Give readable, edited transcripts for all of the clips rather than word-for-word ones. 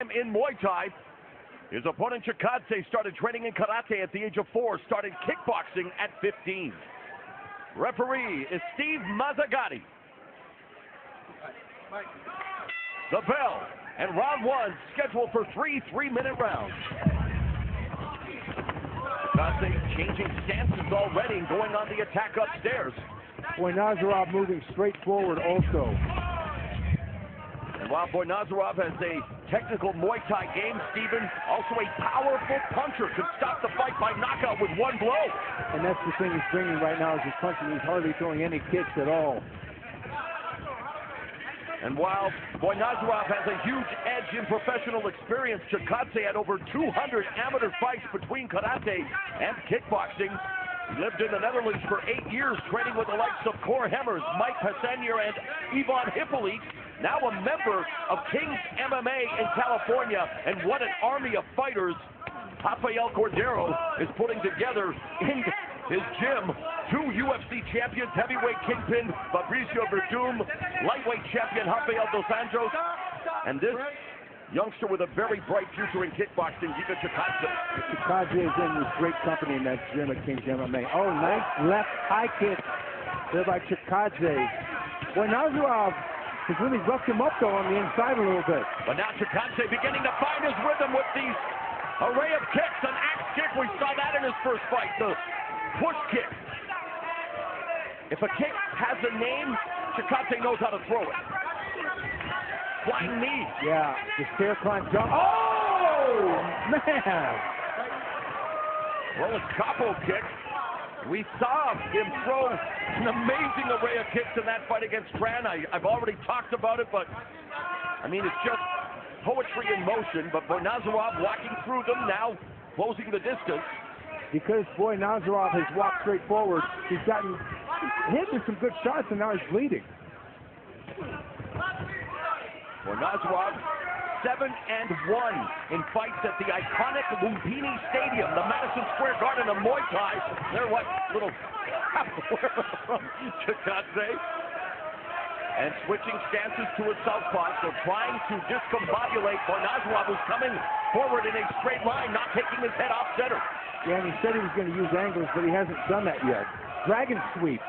In Muay Thai. His opponent Chikadze started training in karate at the age of 4, started kickboxing at 15. Referee is Steve Mazzagatti. The bell, and round 1 scheduled for 3 3-minute rounds. Chikadze changing stances already and going on the attack upstairs. Бойназаров moving straight forward also. And while Бойназаров has a technical Muay Thai game, Stephen, also a powerful puncher, could stop the fight by knockout with one blow. And that's the thing he's bringing right now is his punching. He's hardly throwing any kicks at all. And while Бойназаров has a huge edge in professional experience, Chikadze had over 200 amateur fights between karate and kickboxing. He lived in the Netherlands for 8 years, training with the likes of Cor Hemmers, Mike Passanier, and Ivan Hippolyte. Now a member of King's MMA in California, and what an army of fighters Rafael Cordero is putting together in his gym. 2 UFC champions, heavyweight kingpin Fabricio Verdum, lightweight champion Rafael Dos Anjos, and this youngster with a very bright future in kickboxing, Giga Chikadze. Chikadze is in this great company in that gym at King's MMA. Oh, nice left high kick there by Chikadze. Бойназаров has really roughed him up, though, on the inside a little bit. But now Chikadze beginning to find his rhythm with these array of kicks. An axe kick, we saw that in his first fight, the push kick. If a kick has a name, Chikadze knows how to throw it. Flying knee. Yeah, the stair climb jump. Oh, man! Well, a capo kick. We saw him throw an amazing array of kicks in that fight against Tran. I've already talked about it, but I mean, it's just poetry in motion. But Бойназаров walking through them, now closing the distance. Because Бойназарov has walked straight forward, he's gotten hit with some good shots, and now he's bleeding. Бойназарov 7-1 in fights at the iconic Lumpini Stadium, the Madison Square Garden of Muay Thai. They're what little from Chikadze. And switching stances to a southpaw, so trying to discombobulate Бойназарov, who's coming forward in a straight line, not taking his head off center. Yeah, and he said he was going to use angles, but he hasn't done that yet. Dragon sweep.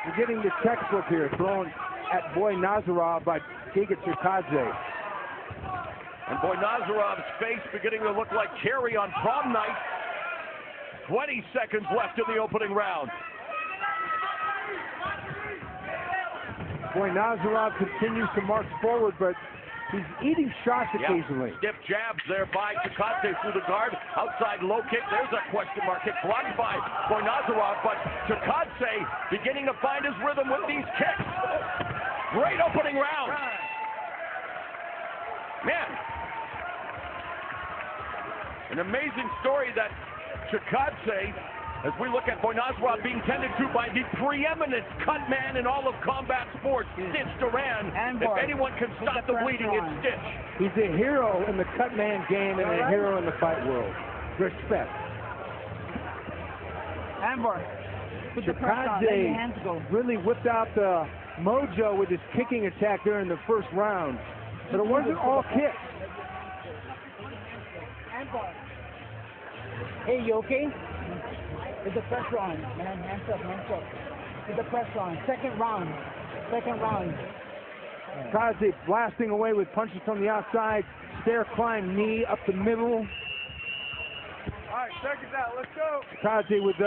We're getting the textbook here, thrown at Бойназаров by Giga Chikadze. And Бойнаzarov's face beginning to look like Carrie on prom night. 20 seconds left in the opening round. Бойназарov continues to march forward, but he's eating shots occasionally. Stiff jabs there by Chikadze through the guard. Outside low kick. There's a question mark kick blocked by Бойназарov, but Chikadze beginning to find his rhythm with these kicks. Great opening round. Man, an amazing story that Chikadze, as we look at Бойназарov being tended to by the preeminent cut man in all of combat sports, Stitch Duran. If anyone can stop the bleeding, it's Stitch. He's a hero in the cut man game and a hero in the fight world. Respect. Anwar, Chikadze really whipped out the mojo with his kicking attack there in the first round, but it wasn't all kicks. Hey, you okay? With the pressure on, man. Hands up, hands up. With the pressure on. Second round. Chikadze blasting away with punches from the outside. Stair climb, knee up the middle. All right, seconds out. Let's go. Chikadze with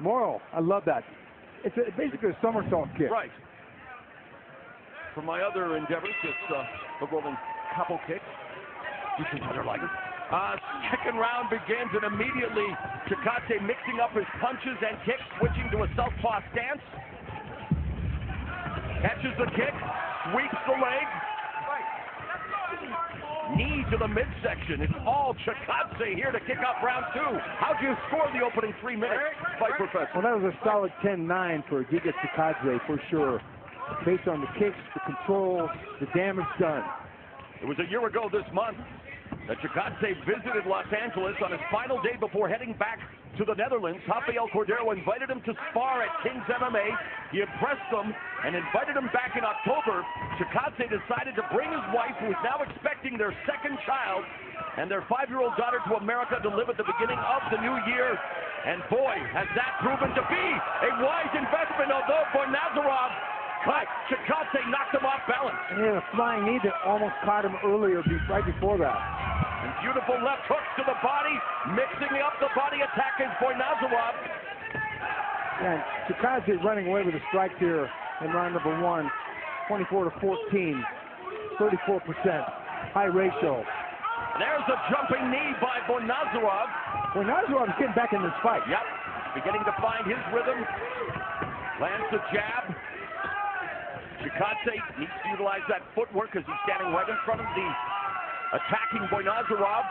moral. I love that. It's basically a somersault kick. Right. For my other endeavors, it's the rolling couple kick. You can like it. Second round begins, and immediately Chikadze mixing up his punches and kicks, switching to a southpaw stance. Catches the kick, sweeps the leg. Knee to the midsection. It's all Chikadze here to kick off round 2. How'd you score the opening 3 minutes, Fight Professor? Well, that was a solid 10-9 for Giga Chikadze, for sure. Based on the kicks, the control, the damage done. It was a year ago this month that Chikadze visited Los Angeles on his final day before heading back to the Netherlands. Rafael Cordero invited him to spar at King's MMA. He impressed them and invited him back in October. Chikadze decided to bring his wife, who is now expecting their second child, and their 5-year-old daughter to America to live at the beginning of the new year. And boy, has that proven to be a wise investment, although Бойназаров cut. Chikadze knocked him off balance. And he had a flying knee that almost caught him earlier, right before that. And beautiful left hooks to the body, mixing up the body attack is Бойназаров. And Chikadze running away with a strike here in round number 1, 24-14, 34%, high ratio. There's a jumping knee by Бойназаров. Бойназarov is getting back in this fight. Yep, beginning to find his rhythm. Lands the jab. Chikadze needs to utilize that footwork as he's standing right in front of the attacking Бойназарov.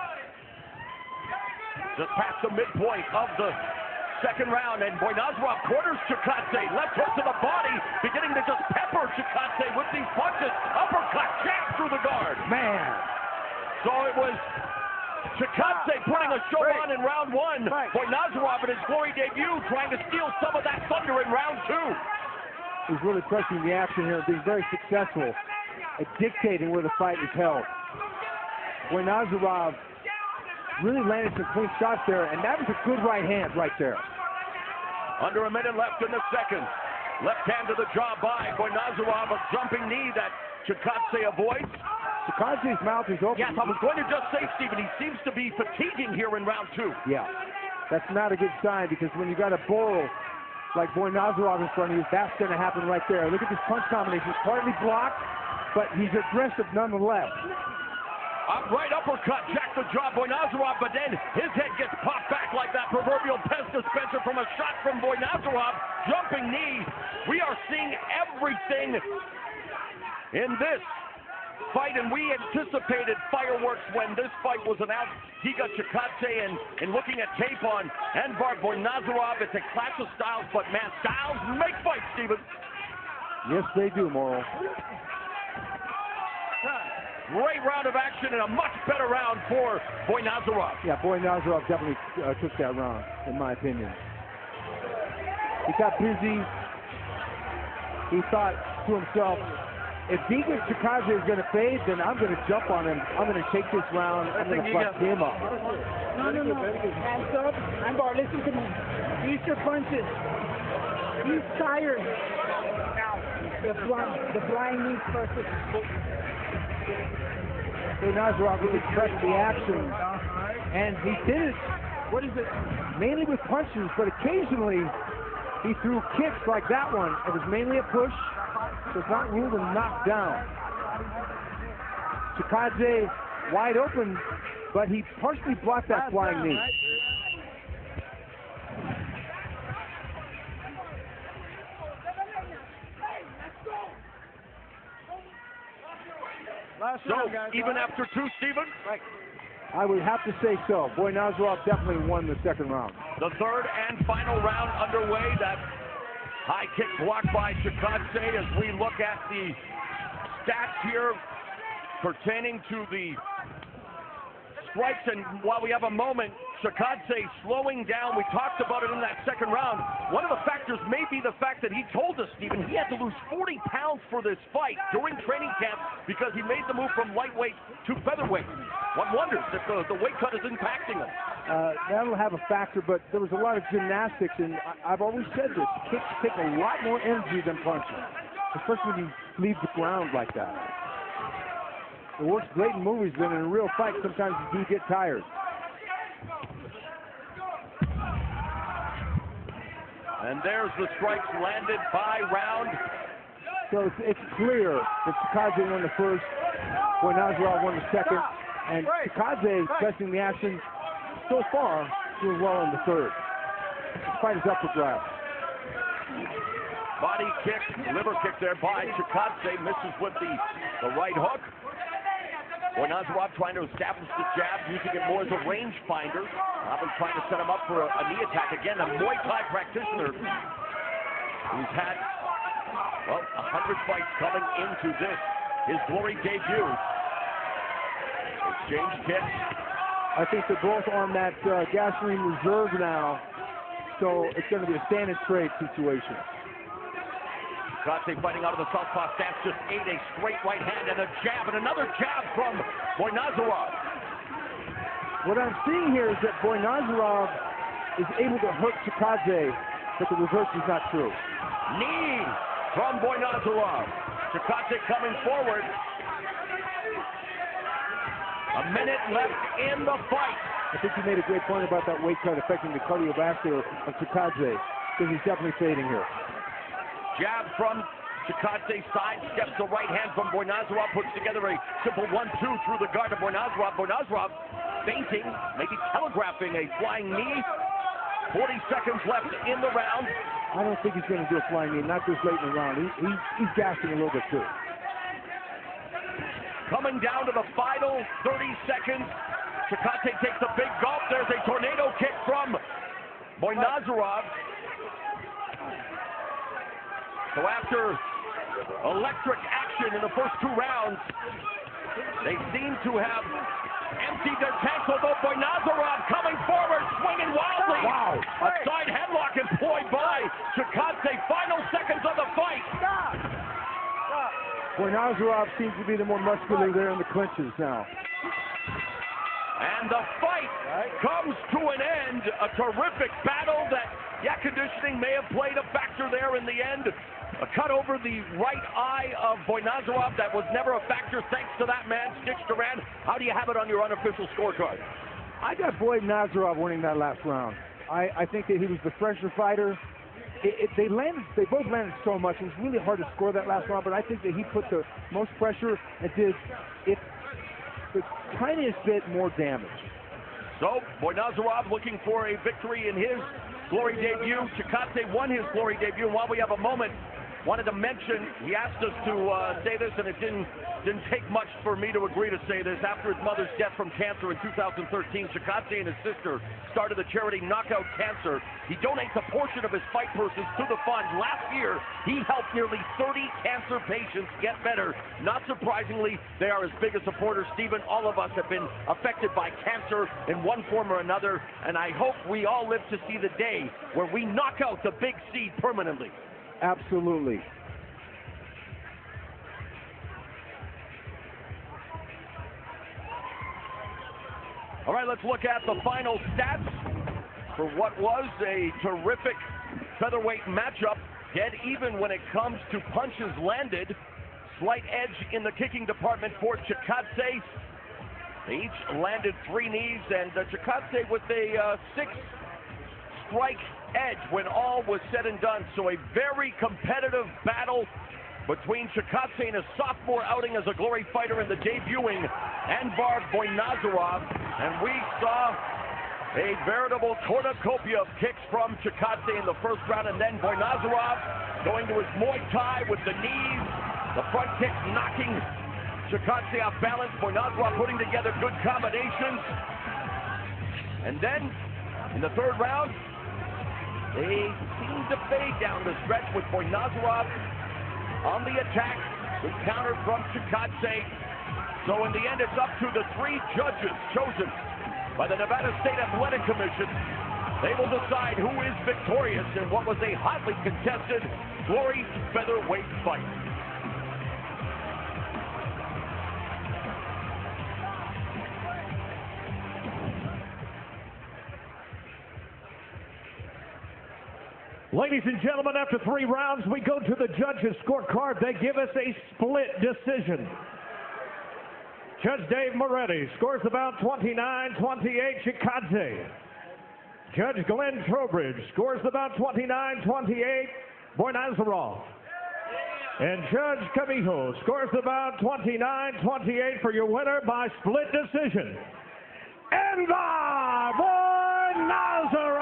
Just past the midpoint of the second round, and Бойназарov corners Chikadze. Left hook to the body, beginning to just pepper Chikadze with these punches. Uppercut, jab through the guard. Man. So it was Chikadze putting a show on in round 1. Бойназарov in his glory debut trying to steal some of that thunder in round 2. He's really pressing the action here, being very successful at dictating where the fight is held. Бойназарov really landed some clean shots there, and that was a good right hand right there. Under a minute left in the second. Left hand to the jaw by Бойназарov, a jumping knee that Chikadze avoids. Chikadze's mouth is open. Yes, I was going to just say, Stephen, he seems to be fatiguing here in round 2. Yeah, that's not a good sign, because when you got a bull like Бойназарov in front of you, that's going to happen right there. Look at this punch combination. It's partly blocked, but he's aggressive nonetheless. Right uppercut, jack the jaw, Бойназарov, but then his head gets popped back like that proverbial pest dispenser from a shot from Бойназарov. Jumping knee. We are seeing everything in this fight, and we anticipated fireworks when this fight was announced. Giga Chikadze, and looking at tape on Anwar Бойназарov, it's a clash of styles, but man, styles make fights, Stephen. Yes, they do, Morrill. Great round of action and a much better round for Бойназарov. Yeah, Бойназарov definitely took that round, in my opinion. He got busy. He thought to himself, if Giga Chikadze is going to fade, then I'm going to jump on him. I'm going to take this round. I'm going to fuck him up. No. Hands up. Anwar, listen to me. Use your punches. He's tired. The flying knees first. Бойназарov really pressed the action, and he did it. What is it? Mainly with punches, but occasionally he threw kicks like that one. It was mainly a push. So it's not ruled a knockdown. Chikadze wide open, but he partially blocked that flying knee. So, even after 2, Stephen? I would have to say so. Бойназарov definitely won the second round. The third and final round underway. That high kick blocked by Chikadze as we look at the stats here pertaining to the strikes. And while we have a moment, Chikadze slowing down. We talked about it in that second round. One of the factors may be the fact that he told us, Stephen, he had to lose 40 pounds for this fight during training camp because he made the move from lightweight to featherweight. One wonders if the weight cut is impacting him. That'll have a factor, but there was a lot of gymnastics, and I've always said this, kicks take a lot more energy than punches, especially when you leave the ground like that. It works great in movies, but in a real fight, sometimes you do get tired. And there's the strikes landed by round. So it's clear that Chikadze won the first, Бойназарov won the second, and Chikadze is pressing the action so far, doing well in the third. The fight is up for grabs. Body kick, liver kick there by Chikadze, misses with the right hook. Бойназарov trying to establish the jab, using it more as a range finder. Probably trying to set him up for a knee attack. Again, a Muay Thai practitioner who's had, well, 100 fights coming into this, his glory debut. Exchange kicks. I think they're both on that gasoline reserve now, so it's going to be a stand and trade situation. Chikadze fighting out of the southpaw stance, just ate a straight right hand and a jab, and another jab from Бойназаров. What I'm seeing here is that Бойназарov is able to hurt Chikadze, but the reverse is not true. Knee from Бойназарov. Chikadze coming forward. A minute left in the fight. I think you made a great point about that weight cut affecting the cardiovascular of Chikadze, because he's definitely fading here. Jab from Chikadze, side steps the right hand from Бойназаров, puts together a simple 1-2 through the guard of Бойназарov. Бойназарov feinting, maybe telegraphing a flying knee. 40 seconds left in the round. I don't think he's going to do a flying knee, not this late in the round. He's gassing a little bit too. Coming down to the final 30 seconds. Chikadze takes a big gulp. There's a tornado kick from Бойназарov. So after electric action in the first two rounds, they seem to have emptied their tanks, although Бойназарov coming forward, swinging wildly. Wow. A side headlock employed by Chikadze. Final seconds of the fight. Бойназарov seems to be the more muscular there in the clinches now. And the fight comes to an end. A terrific battle that, conditioning may have played a factor there in the end. A cut over the right eye of Бойназарov that was never a factor thanks to that man, Stitch Duran. How do you have it on your unofficial scorecard? I got Бойназарov winning that last round. I think that he was the fresher fighter. They both landed so much. It was really hard to score that last round, but I think that he put the most pressure and did it the tiniest bit more damage. So, Бойназарov looking for a victory in his glory debut. Chikadze won his glory debut, and while we have a moment, wanted to mention, he asked us to say this, and it didn't take much for me to agree to say this. After his mother's death from cancer in 2013, Chikadze and his sister started the charity Knockout Cancer. He donates a portion of his fight purses to the fund. Last year, he helped nearly 30 cancer patients get better. Not surprisingly, they are as big a supporters. Stephen, all of us have been affected by cancer in one form or another, and I hope we all live to see the day where we knock out the big seed permanently. Absolutely. All right, let's look at the final stats for what was a terrific featherweight matchup. Dead even when it comes to punches landed. Slight edge in the kicking department for Chikadze. They each landed 3 knees, and Chikadze with a 6-strike edge when all was said and done. So a very competitive battle between Chikadze in his sophomore outing as a glory fighter and the debuting Anwar Бойназарov. And we saw a veritable cornucopia of kicks from Chikadze in the first round, and then Бойназарov going to his Muay Thai with the knees, the front kicks knocking Chikadze off balance. Бойназарov putting together good combinations. And then in the third round, they seem to fade down the stretch with Бойназарov on the attack. Good counter from Chikadze. So in the end, it's up to the 3 judges chosen by the Nevada State Athletic Commission. They will decide who is victorious in what was a hotly contested glory featherweight fight. Ladies and gentlemen, after 3 rounds, we go to the judges' scorecard. They give us a split decision. Judge Dave Moretti scores about 29-28 Chikadze. Judge Glenn Trowbridge scores about 29-28 Бойназаров. And Judge Camijo scores about 29-28 for your winner by split decision, Anwar Бойназарov.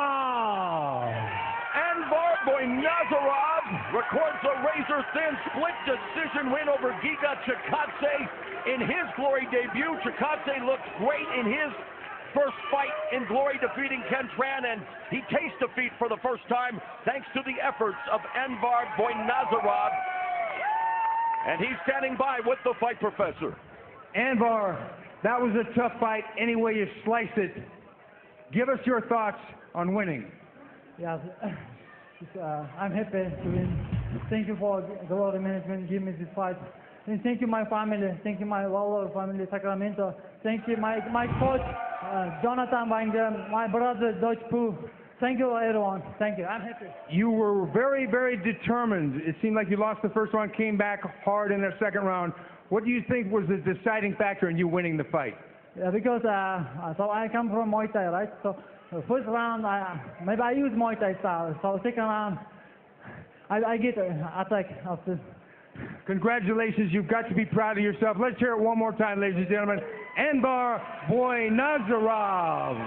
Anwar Бойназарov records a razor-thin split decision win over Giga Chikadze in his glory debut. Chikadze looks great in his first fight in glory, defeating Ken Tran, and he tastes defeat for the first time thanks to the efforts of Anwar Бойназарov. And he's standing by with the fight professor. Anwar That was a tough fight any way you slice it. Give us your thoughts on winning. Yeah, I'm happy to win. Thank you for Glory Management giving me this fight. And thank you my family. Thank you my Lolo family, Sacramento. Thank you my coach, Jonathan Wenger, my brother, Deutsch Pooh. Thank you everyone. Thank you. I'm happy. You were very, very determined. It seemed like you lost the first round, came back hard in the second round. What do you think was the deciding factor in you winning the fight? Yeah, because so I come from Muay Thai, right? So the first round, maybe I use Muay Thai style. So second round, I get attack after. Congratulations. You've got to be proud of yourself. Let's hear it one more time, ladies and gentlemen. Anwar Бойназаров.